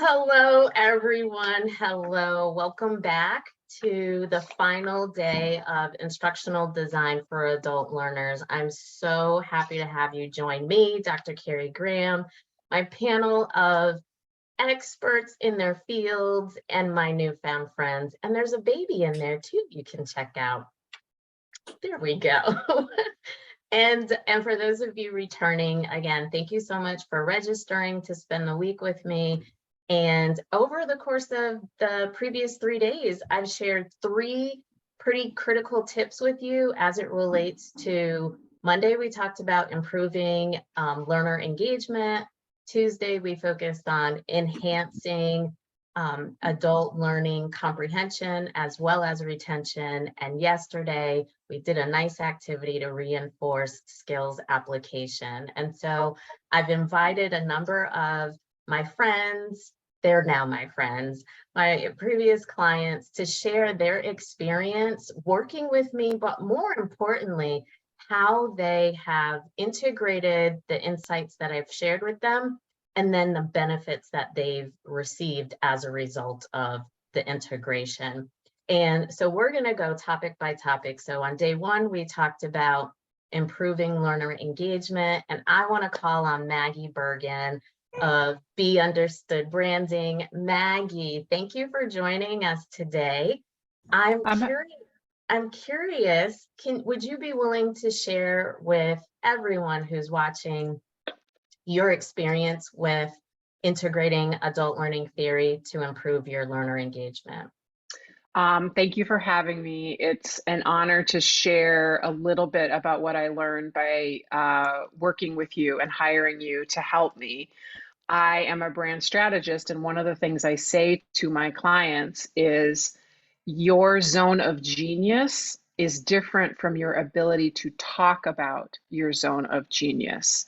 Hello, everyone. Hello. Welcome back to the final day of instructional design for adult learners. I'm so happy to have you join me, Dr. Carrie Graham, my panel of experts in their fields, and my newfound friends. And there's a baby in there too you can check out. There we go. And for those of you returning, again, thank you so much for registering to spend the week with me. And over the course of the previous 3 days, I've shared 3 pretty critical tips with you as it relates to Monday. We talked about improving learner engagement. Tuesday, we focused on enhancing adult learning comprehension as well as retention. And yesterday, we did a nice activity to reinforce skills application. And so I've invited a number of my friends, they're now my friends, my previous clients, to share their experience working with me, but more importantly, how they have integrated the insights that I've shared with them and then the benefits that they've received as a result of the integration. And so we're going to go topic by topic. So on day 1, we talked about improving learner engagement, and I want to call on Maggie Bergen of Be Understood Branding. Maggie, thank you for joining us today. I'm curious, would you be willing to share with everyone who's watching your experience with integrating adult learning theory to improve your learner engagement? Thank you for having me. It's an honor to share a little bit about what I learned by working with you and hiring you to help me. I am a brand strategist, and one of the things I say to my clients is your zone of genius is different from your ability to talk about your zone of genius.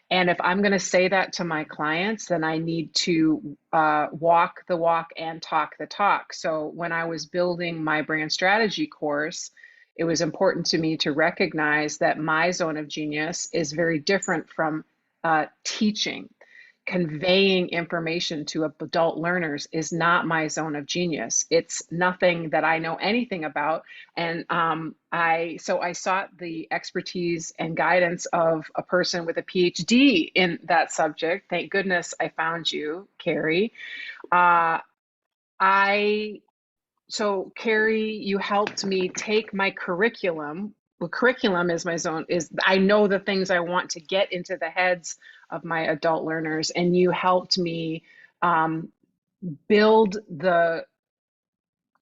And if I'm going to say that to my clients, then I need to walk the walk and talk the talk. So when I was building my brand strategy course, it was important to me to recognize that my zone of genius is very different from teaching. Conveying information to adult learners is not my zone of genius. It's nothing that I know anything about. And I sought the expertise and guidance of a person with a PhD in that subject. Thank goodness I found you, Carrie. So Carrie, you helped me take my curriculum. Well, curriculum is my zone, I know the things I want to get into the heads of my adult learners, and you helped me build the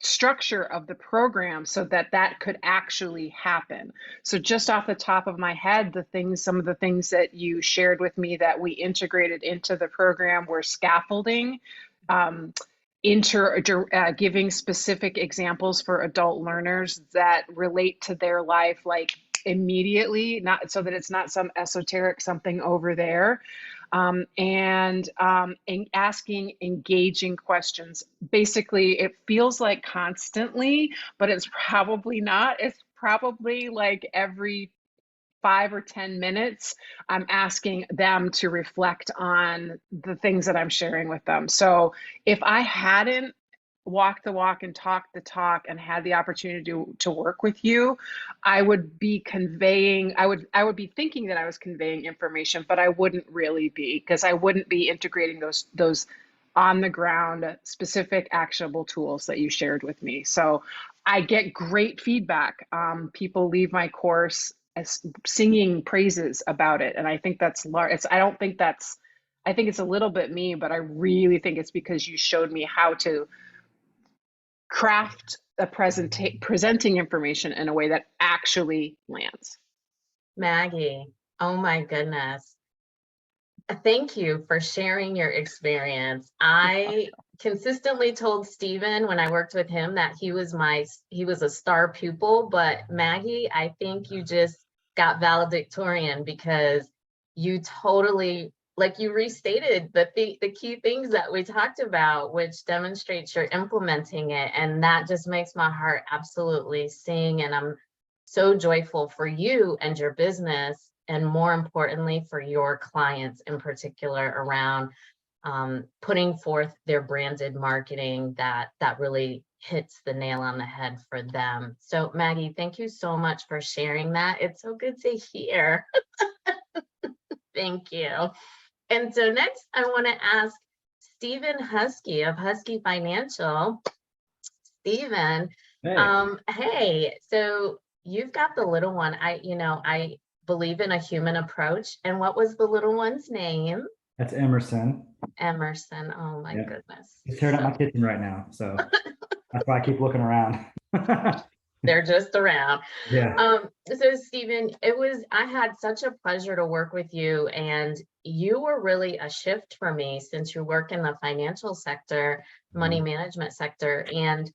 structure of the program so that that could actually happen. So just off the top of my head, some of the things that you shared with me that we integrated into the program were scaffolding, giving specific examples for adult learners that relate to their life, like immediately, not so that it's not some esoteric something over there, and asking engaging questions. Basically, it feels like constantly, but it's probably not. It's probably like every 5 or 10 minutes, I'm asking them to reflect on the things that I'm sharing with them. So if I hadn't walked the walk and talked the talk and had the opportunity to work with you, I would be be thinking that I was conveying information, but I wouldn't really be, because I wouldn't be integrating those on the ground specific actionable tools that you shared with me. So I get great feedback. People leave my course singing praises about it, and I think that's large. I think it's a little bit me, but I really think it's because you showed me how to craft presenting information in a way that actually lands. Maggie, oh my goodness. Thank you for sharing your experience. I consistently told Stephen when I worked with him that he was a star pupil, but Maggie, I think you just got valedictorian because you totally, like, you restated the key things that we talked about, which demonstrates you're implementing it. And that just makes my heart absolutely sing. And I'm so joyful for you and your business, and more importantly, for your clients in particular, around putting forth their branded marketing that really hits the nail on the head for them. So Maggie, thank you so much for sharing that. It's so good to hear. Thank you. And so next I want to ask Stephen Husky of Husky Financial. Stephen, Hey, hey, so you've got the little one. I believe in a human approach. And what was the little one's name? that's Emerson. Emerson. Oh my Yeah, goodness. he's tearing up So my kitchen right now, so that's why I keep looking around. they're just around. Yeah. So Stephen, I had such a pleasure to work with you, and you were really a shift for me since you work in the financial sector, money management sector. And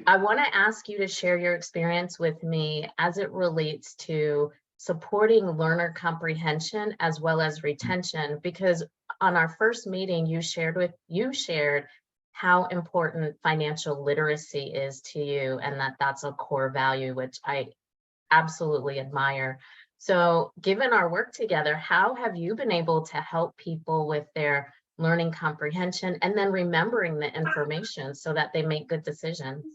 I want to ask you to share your experience with me as it relates to supporting learner comprehension as well as retention, because on our first meeting, you shared how important financial literacy is to you, and that's a core value, which I absolutely admire. So given our work together, how have you been able to help people with their learning comprehension and then remembering the information so that they make good decisions?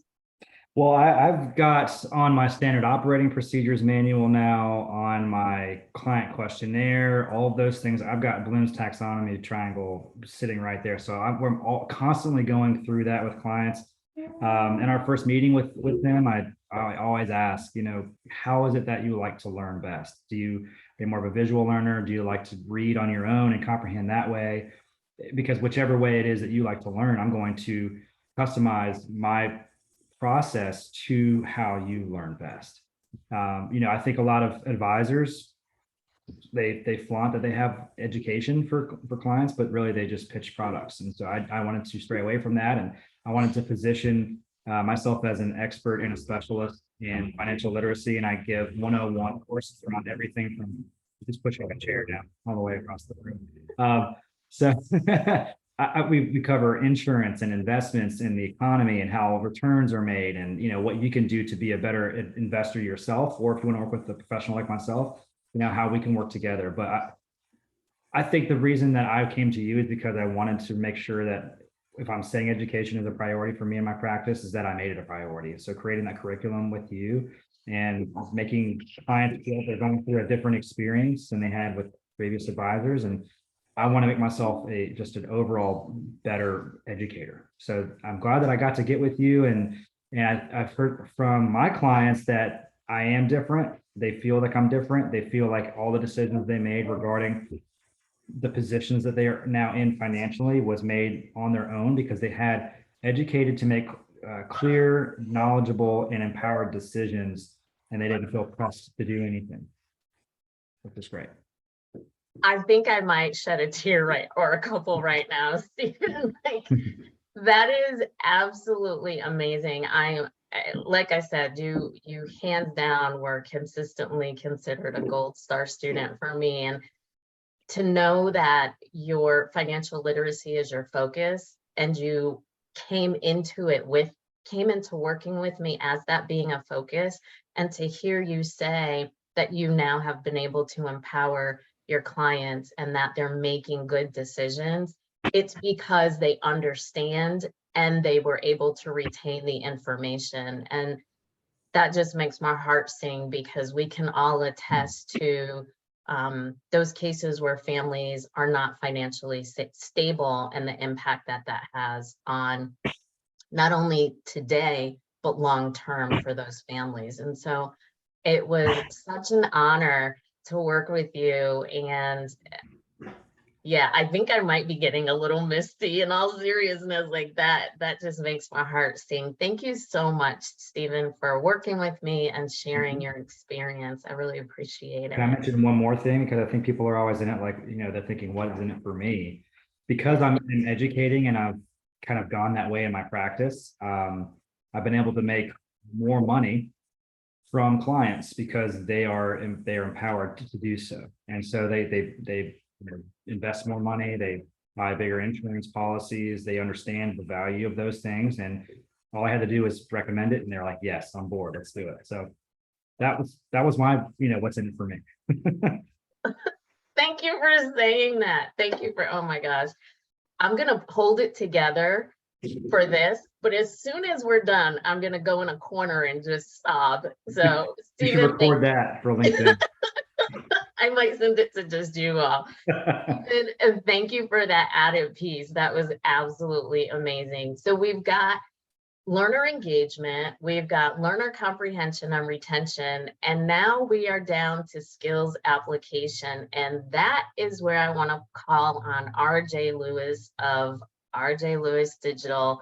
Well, I've got on my standard operating procedures manual now, on my client questionnaire, all of those things. I've got Bloom's taxonomy triangle sitting right there. So we're all constantly going through that with clients. In our first meeting with them, I always ask, how is it that you like to learn best? Are you more of a visual learner? Do you like to read on your own and comprehend that way? Because whichever way it is that you like to learn, I'm going to customize my process to how you learn best. I think a lot of advisors, they flaunt that they have education for clients, but really they just pitch products. And so I wanted to stray away from that, and I wanted to position myself as an expert and a specialist in financial literacy. And I give 101 courses around everything from just pushing a chair down all the way across the room. So we cover insurance and investments in the economy and how returns are made, and what you can do to be a better investor yourself, or if you want to work with a professional like myself, how we can work together. But I think the reason that I came to you is because I wanted to make sure that if I'm saying education is a priority for me in my practice, is that I made it a priority. So creating that curriculum with you and making clients feel they're going through a different experience than they had with previous advisors. And I want to make myself just an overall better educator. So I'm glad that I got to get with you, and I've heard from my clients that I am different. They feel like I'm different. They feel like all the decisions they made regarding the positions that they are now in financially was made on their own, because they had educated to make clear, knowledgeable, and empowered decisions, and they didn't feel pressed to do anything, which is great. I think I might shed a tear or a couple right now, Stephen. That is absolutely amazing. Like I said, you hands down were consistently considered a gold star student for me. And to know that your financial literacy is your focus, and you came into working with me as that being a focus, and to hear you say that you now have been able to empower your clients and that they're making good decisions, it's because they understand and they were able to retain the information. And that just makes my heart sing, because we can all attest to those cases where families are not financially stable, and the impact that has on not only today, but long-term for those families. And so it was such an honor to work with you. And yeah, I think I might be getting a little misty in all seriousness. Like that just makes my heart sing. Thank you so much, Stephen, for working with me and sharing your experience. I really appreciate it. Can I mention one more thing? Because I think people are always in it, like, they're thinking, what is in it for me? Because I'm educating and I've kind of gone that way in my practice. I've been able to make more money from clients because they are empowered to do so. And so they invest more money, they buy bigger insurance policies, they understand the value of those things. And all I had to do was recommend it, and they're like, yes, on board, let's do it. So that was my, what's in it for me. Thank you for saying that. Thank you for, oh my gosh. I'm going to hold it together for this, but as soon as we're done, I'm going to go in a corner and just sob. So You should Stephen, record that for LinkedIn. I might send it to just you all. And thank you for that added piece. That was absolutely amazing. So we've got learner engagement, we've got learner comprehension and retention, and now we are down to skills application. And that is where I want to call on RJ Lewis of RJ Lewis Digital.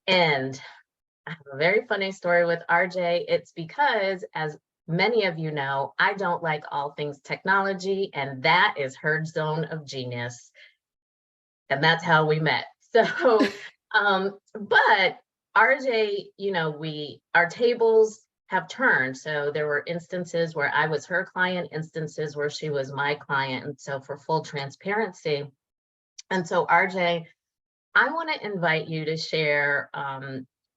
And I have a very funny story with RJ. It's because, as many of you know, I don't like all things technology, and that is her zone of genius. And that's how we met. So, but RJ, our tables have turned. So there were instances where I was her client, instances where she was my client. And so for full transparency. And so RJ, I want to invite you to share,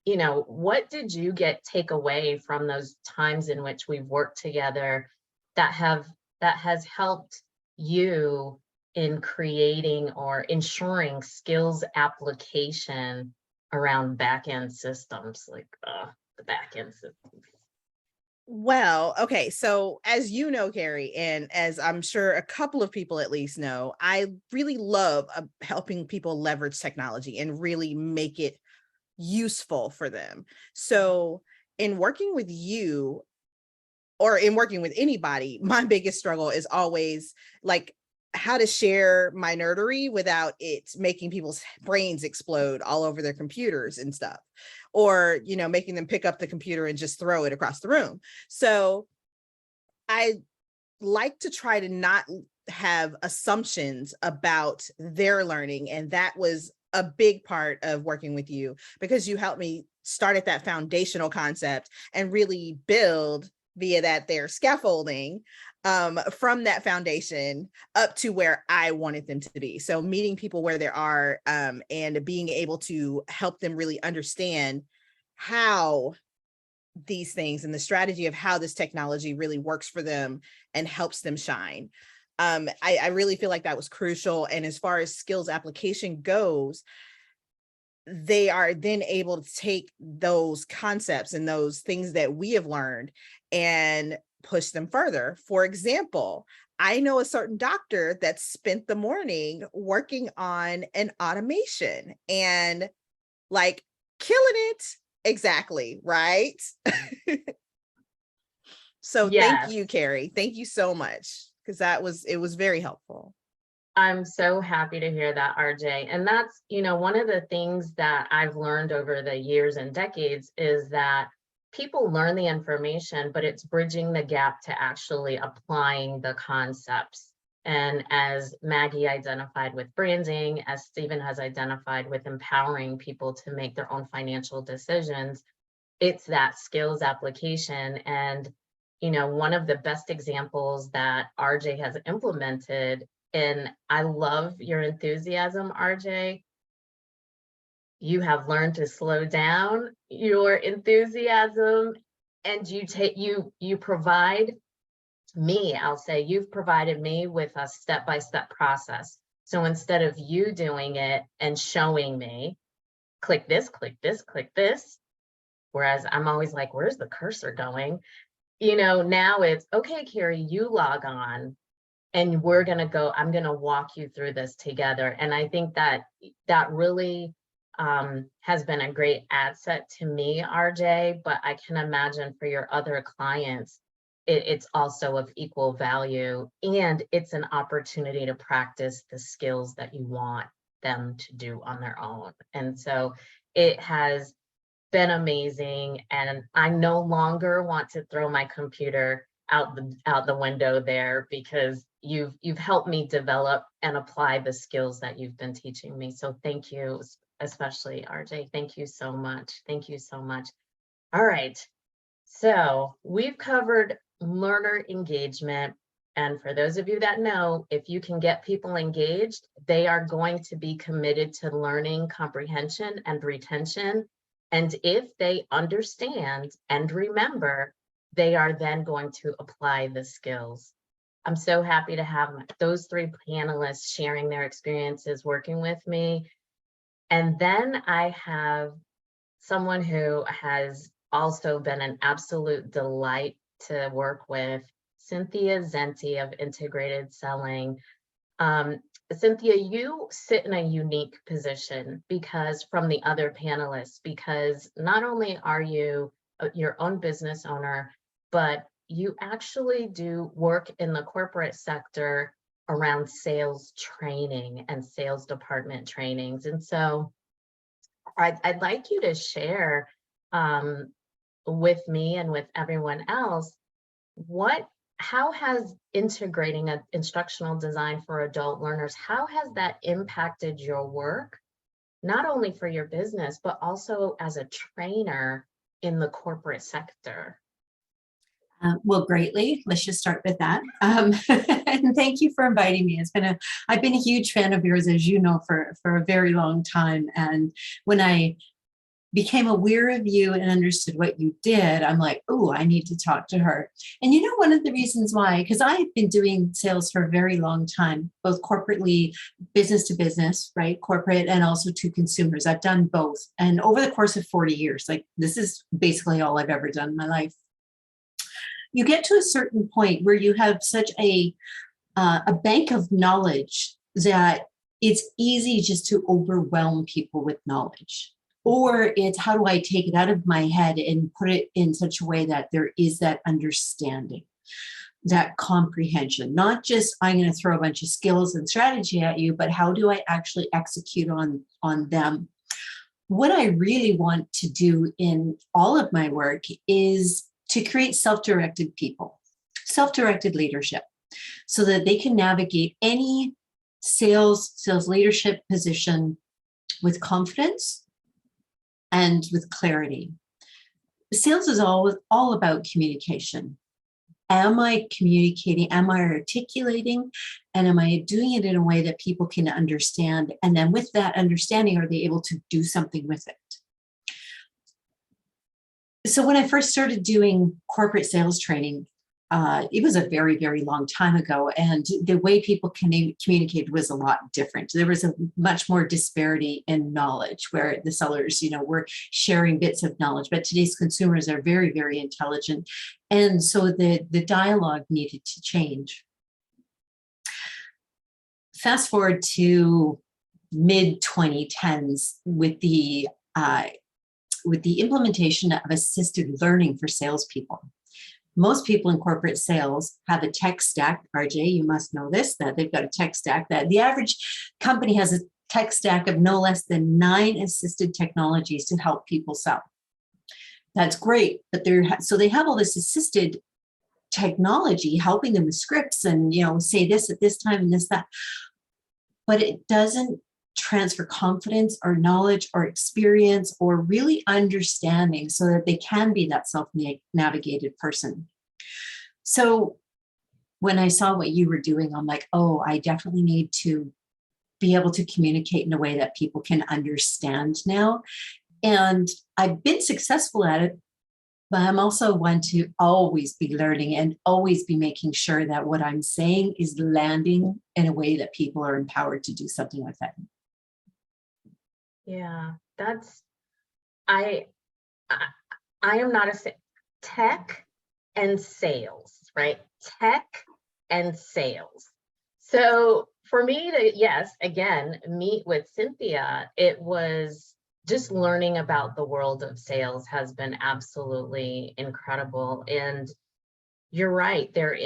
what did you take away from those times in which we've worked together that has helped you in creating or ensuring skills application around back-end systems, like the back-end systems? Well, okay. So as you know, Carrie, and as I'm sure a couple of people at least know, I really love helping people leverage technology and really make it useful for them. So in working with you or in working with anybody, my biggest struggle is always like how to share my nerdery without it making people's brains explode all over their computers and stuff, or, making them pick up the computer and just throw it across the room. So I like to try to not have assumptions about their learning. And that was a big part of working with you, because you helped me start at that foundational concept and really build via that their scaffolding from that foundation up to where I wanted them to be. So meeting people where they are and being able to help them really understand how these things and the strategy of how this technology really works for them and helps them shine. I really feel like that was crucial. And as far as skills application goes, they are then able to take those concepts and those things that we have learned and push them further. For example, I know a certain doctor that spent the morning working on an automation and like killing it. Exactly, right? So Yes. Thank you, Carrie. Thank you so much, because it was very helpful. I'm so happy to hear that, RJ. And that's, one of the things that I've learned over the years and decades is that people learn the information, but it's bridging the gap to actually applying the concepts. And as Maggie identified with branding, as Stephen has identified with empowering people to make their own financial decisions, it's that skills application. And, one of the best examples that RJ has implemented, and I love your enthusiasm, RJ. You have learned to slow down your enthusiasm, and you provide me, I'll say you've provided me with a step-by-step process. So instead of you doing it and showing me, click this, click this, click this, whereas I'm always like, where's the cursor going? Now it's, okay, Carrie, you log on and I'm going to walk you through this together. And I think that really has been a great asset to me, RJ, but I can imagine for your other clients, it's also of equal value, and it's an opportunity to practice the skills that you want them to do on their own. And so it has been amazing, and I no longer want to throw my computer out the window there, because you've helped me develop and apply the skills that you've been teaching me. So thank you, especially RJ. Thank you so much. Thank you so much. All right. So we've covered learner engagement. And for those of you that know, if you can get people engaged, they are going to be committed to learning comprehension and retention. And if they understand and remember, they are then going to apply the skills. I'm so happy to have those three panelists sharing their experiences working with me. And then I have someone who has also been an absolute delight to work with, Cynthia Zenti of Integrated Selling. Cynthia, you sit in a unique position because from the other panelists, because not only are you your own business owner, but you actually do work in the corporate sector around sales training and sales department trainings. And so I'd like you to share with me and with everyone else, how has integrating an instructional design for adult learners, how has that impacted your work, not only for your business, but also as a trainer in the corporate sector? Well, greatly. Let's just start with that. And thank you for inviting me. I've been a huge fan of yours, as you know, for a very long time. And when I became aware of you and understood what you did, I'm like, oh, I need to talk to her. And you know, one of the reasons why, because I've been doing sales for a very long time, both corporately, business to business, right? Corporate and also to consumers. I've done both. And over the course of 40 years, like this is basically all I've ever done in my life. You get to a certain point where you have such a bank of knowledge that it's easy just to overwhelm people with knowledge. Or it's how do I take it out of my head and put it in such a way that there is that understanding, that comprehension, not just I'm going to throw a bunch of skills and strategy at you, but how do I actually execute on them? What I really want to do in all of my work is to create self-directed people, self-directed leadership, so that they can navigate any sales leadership position with confidence and with clarity. Sales is all about communication. Am I communicating? Am I articulating? And am I doing it in a way that people can understand? And then with that understanding, are they able to do something with it? So when I first started doing corporate sales training, it was a very, very long time ago. And the way people communicated was a lot different. There was a much more disparity in knowledge where the sellers, were sharing bits of knowledge, but today's consumers are very, very intelligent. And so the dialogue needed to change. Fast forward to mid 2010s with the implementation of assisted learning for salespeople. Most people in corporate sales have a tech stack. RJ, you must know this, that they've got a tech stack, that the average company has a tech stack of no less than 9 assisted technologies to help people sell. That's great, but they have all this assisted technology helping them with scripts and, say this at this time and this, that, but it doesn't transfer confidence or knowledge or experience or really understanding so that they can be that self-navigated person. So when I saw what you were doing, I'm like, oh, I definitely need to be able to communicate in a way that people can understand now. And I've been successful at it, but I'm also one to always be learning and always be making sure that what I'm saying is landing in a way that people are empowered to do something with it. Yeah, I am not tech and sales, right? Tech and sales. So for me to, yes, again, meet with Cynthia, it was just learning about the world of sales has been absolutely incredible. And you're right, there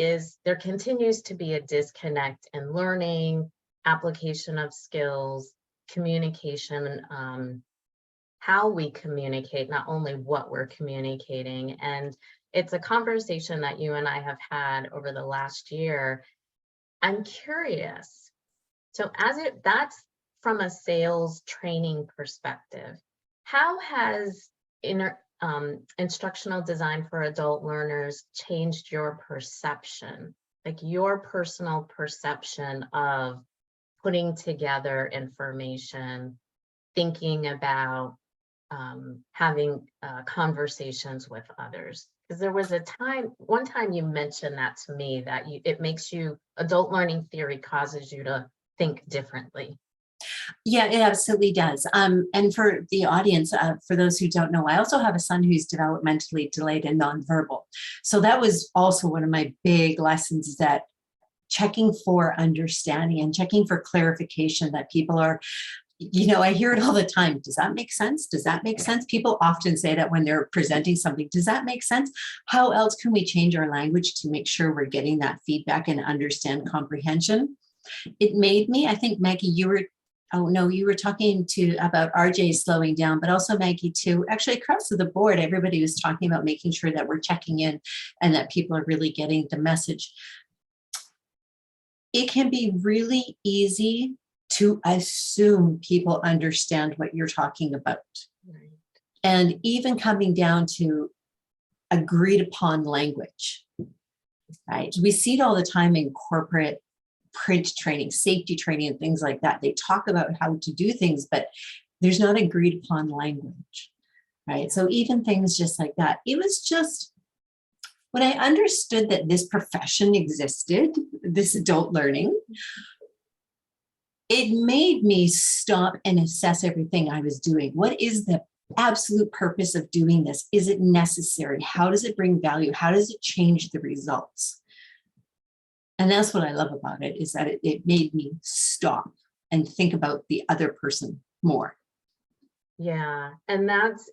continues to be a disconnect in learning, application of skills, communication, how we communicate, not only what we're communicating. And it's a conversation that you and I have had over the last year. I'm curious. So that's from a sales training perspective, how has instructional design for adult learners changed your perception, like your personal perception of putting together information, thinking about having conversations with others? Because there was one time you mentioned that to me, that it makes you, adult learning theory causes you to think differently. Yeah, it absolutely does. And for the audience, for those who don't know, I also have a son who's developmentally delayed and nonverbal. So that was also one of my big lessons, is that checking for understanding and checking for clarification, that people are, I hear it all the time. Does that make sense? Does that make sense? People often say that when they're presenting something. Does that make sense? How else can we change our language to make sure we're getting that feedback and understand comprehension? It made me, I think, Maggie, you were talking about RJ slowing down, but also Maggie too. Actually, across the board, everybody was talking about making sure that we're checking in and that people are really getting the message. It can be really easy to assume people understand what you're talking about. Right. And even coming down to agreed upon language, right? We see it all the time in corporate print training, safety training, and things like that. They talk about how to do things, but there's not agreed upon language, right? So even things just like that, it was just, when I understood that this profession existed, this adult learning, it made me stop and assess everything I was doing. What is the absolute purpose of doing this? Is it necessary? How does it bring value? How does it change the results? And that's what I love about it, is that it made me stop and think about the other person more. Yeah, and that's,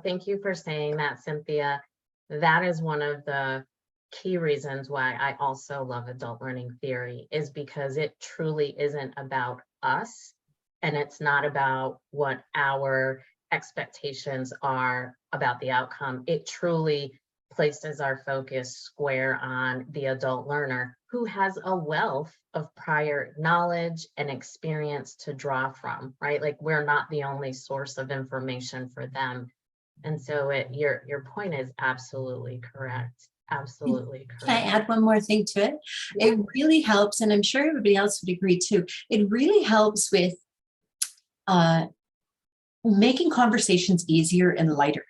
thank you for saying that, Cynthia. That is one of the key reasons why I also love adult learning theory, is because it truly isn't about us, and it's not about what our expectations are about the outcome. It truly places our focus square on the adult learner, who has a wealth of prior knowledge and experience to draw from, right? Like, we're not the only source of information for them. And so your point is absolutely correct. Absolutely correct. Can I add one more thing to it? Yeah. It really helps, and I'm sure everybody else would agree too. It really helps with making conversations easier and lighter.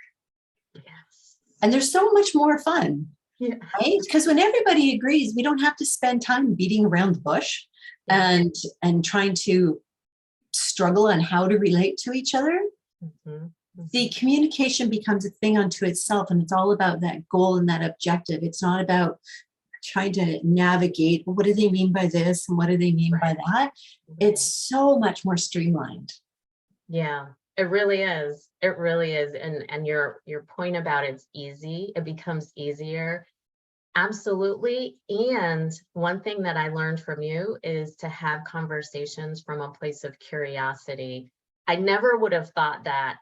Yes. And they're so much more fun, Yeah. right? Because when everybody agrees, we don't have to spend time beating around the bush and trying to struggle on how to relate to each other. Mm-hmm. The communication becomes a thing unto itself, and it's all about that goal and that objective. It's not about trying to navigate, well, what do they mean by this and what do they mean by that? It's so much more streamlined. Yeah, it really is. It really is. And your point about it's easy, it becomes easier. Absolutely. And one thing that I learned from you is to have conversations from a place of curiosity. I never would have thought that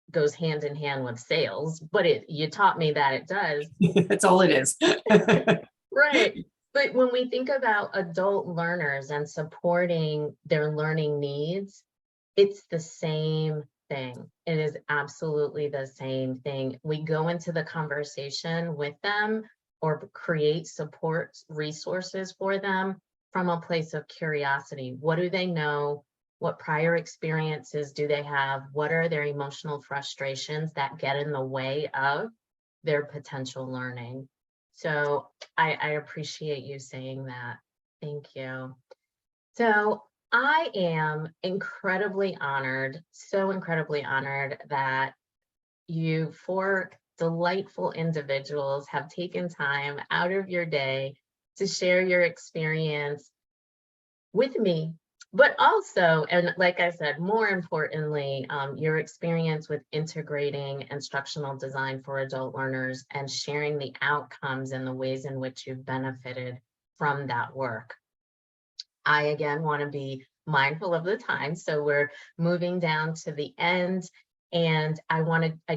goes hand in hand with sales, but you taught me that it does. That's all it is. Right. But when we think about adult learners and supporting their learning needs, it's the same thing. It is absolutely the same thing. We go into the conversation with them or create support resources for them from a place of curiosity. What do they know? What prior experiences do they have? What are their emotional frustrations that get in the way of their potential learning? So I appreciate you saying that. Thank you. So I am incredibly honored, so incredibly honored that you four delightful individuals have taken time out of your day to share your experience with me, but also, and like I said, more importantly, your experience with integrating instructional design for adult learners and sharing the outcomes and the ways in which you've benefited from that work. I, again, want to be mindful of the time, so we're moving down to the end, and I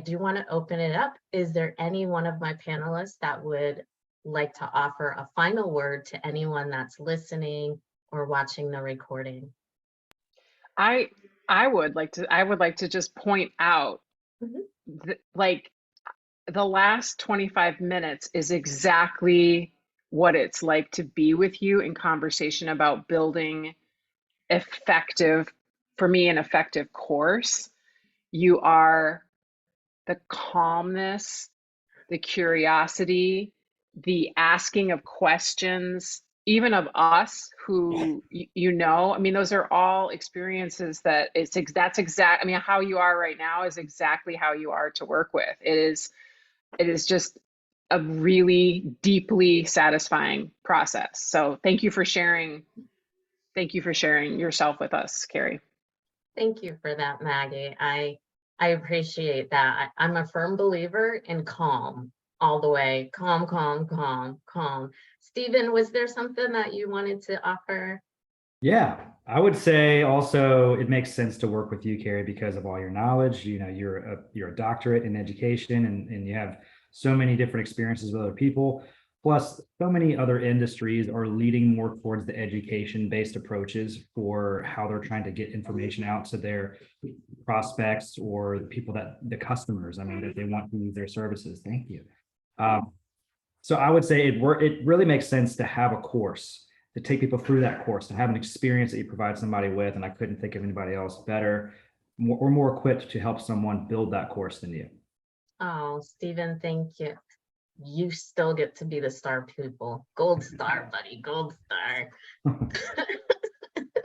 do want to open it up. Is there any one of my panelists that would like to offer a final word to anyone that's listening or watching the recording? I would like to just point out like the last 25 minutes is exactly what it's like to be with you in conversation about building effective, for me, an effective course. You are the calmness, the curiosity, the asking of questions, even of us who, I mean, those are all experiences that that's exact. I mean, how you are right now is exactly how you are to work with. It is just a really deeply satisfying process. So thank you for sharing. Thank you for sharing yourself with us, Carrie. Thank you for that, Maggie. I appreciate that. I'm a firm believer in calm all the way. Calm, calm, calm, calm. Stephen, was there something that you wanted to offer? Yeah, I would say also it makes sense to work with you, Carrie, because of all your knowledge. You know, you're a doctorate in education, and you have so many different experiences with other people. Plus, so many other industries are leading more towards the education-based approaches for how they're trying to get information out to their prospects or the people the customers, I mean, that they want to use their services. Thank you. So I would say it really makes sense to have a course, to take people through that course, to have an experience that you provide somebody with. And I couldn't think of anybody else better or more equipped to help someone build that course than you. Oh, Stephen, thank you. You still get to be the star pupil. Gold star, buddy, gold star.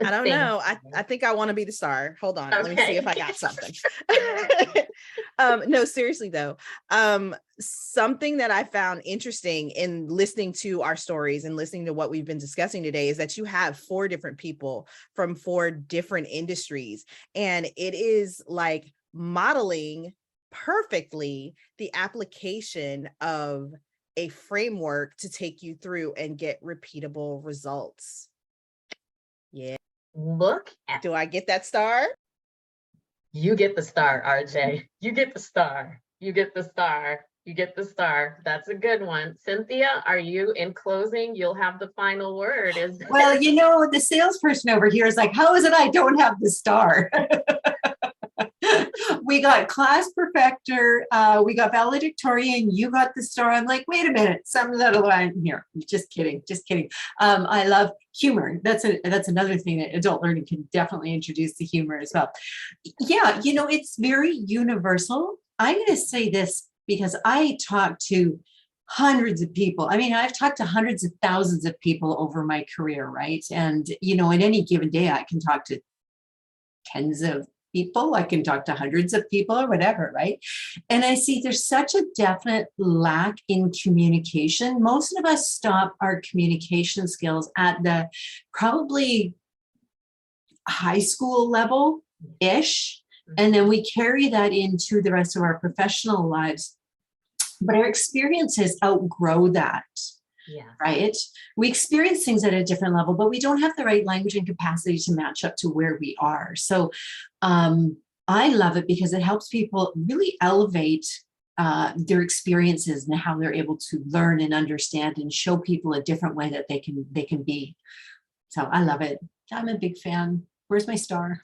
I don't Thank know. I think I want to be the star. Hold on. Let me see Okay. if I got something. No, seriously though. Something that I found interesting in listening to our stories and listening to what we've been discussing today is that you have 4 different people from 4 different industries. And it is like modeling perfectly the application of a framework to take you through and get repeatable results. Yeah. Look at Do I get that star? you get the star, RJ. You get the star. You get the star. You get the star. That's a good one. Cynthia, are you in closing? You'll have the final word. Well, the salesperson over here is like, how is it I don't have the star? We got class perfecter, we got valedictorian, you got the star. I'm like, wait a minute, something's out of line here. Just kidding, just kidding. I love humor. That's another thing that adult learning can definitely introduce to humor as well. Yeah, it's very universal. I'm going to say this because I talk to hundreds of people. I mean, I've talked to hundreds of thousands of people over my career, right? And, in any given day, I can talk to tens of people, I can talk to hundreds of people or whatever, right? And I see there's such a definite lack in communication. Most of us stop our communication skills at the probably high school level-ish, and then we carry that into the rest of our professional lives. But our experiences outgrow that. Yeah. Right? We experience things at a different level, but we don't have the right language and capacity to match up to where we are. So I love it because it helps people really elevate their experiences and how they're able to learn and understand and show people a different way that they can be. So I love it. I'm a big fan. Where's my star?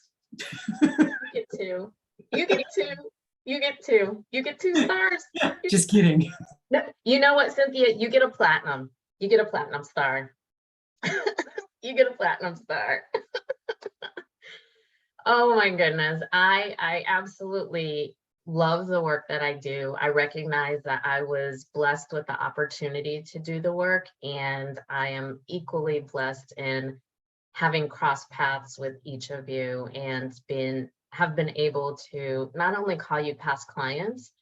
You get 2. You get 2. You get 2. You get 2 stars. Just kidding. No, you know what, Cynthia? You get a platinum. You get a platinum star. You get a platinum star. Oh my goodness. I absolutely love the work that I do. I recognize that I was blessed with the opportunity to do the work, and I am equally blessed in having crossed paths with each of you and have been able to not only call you past clients,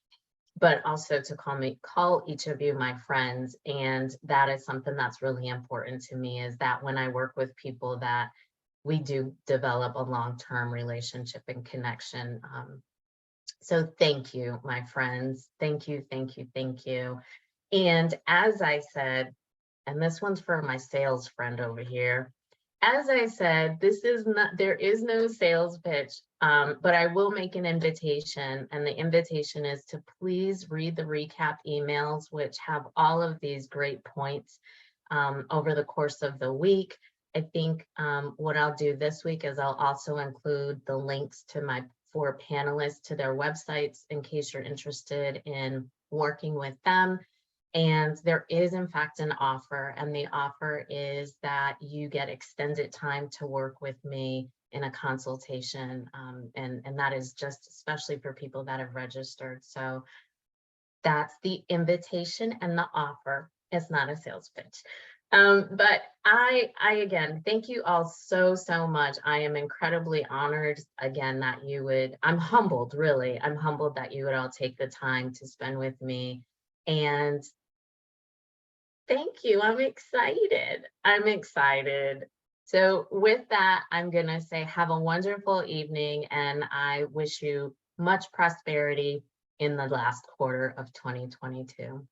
but also to call each of you my friends. And that is something that's really important to me, is that when I work with people that we do develop a long-term relationship and connection. So thank you, my friends. Thank you, thank you, thank you. And as I said, and this one's for my sales friend over here. As I said, there is no sales pitch, but I will make an invitation, and the invitation is to please read the recap emails, which have all of these great points over the course of the week. I think what I'll do this week is I'll also include the links to my 4 panelists to their websites in case you're interested in working with them. And there is, in fact, an offer, and the offer is that you get extended time to work with me in a consultation, and that is just especially for people that have registered. So That's the invitation and the offer. It's not a sales pitch. But I again, thank you all so much. I am incredibly honored again that you would, I'm humbled, really. I'm humbled that you would all take the time to spend with me. And thank you. I'm excited. I'm excited. So with that, I'm going to say have a wonderful evening, and I wish you much prosperity in the last quarter of 2022.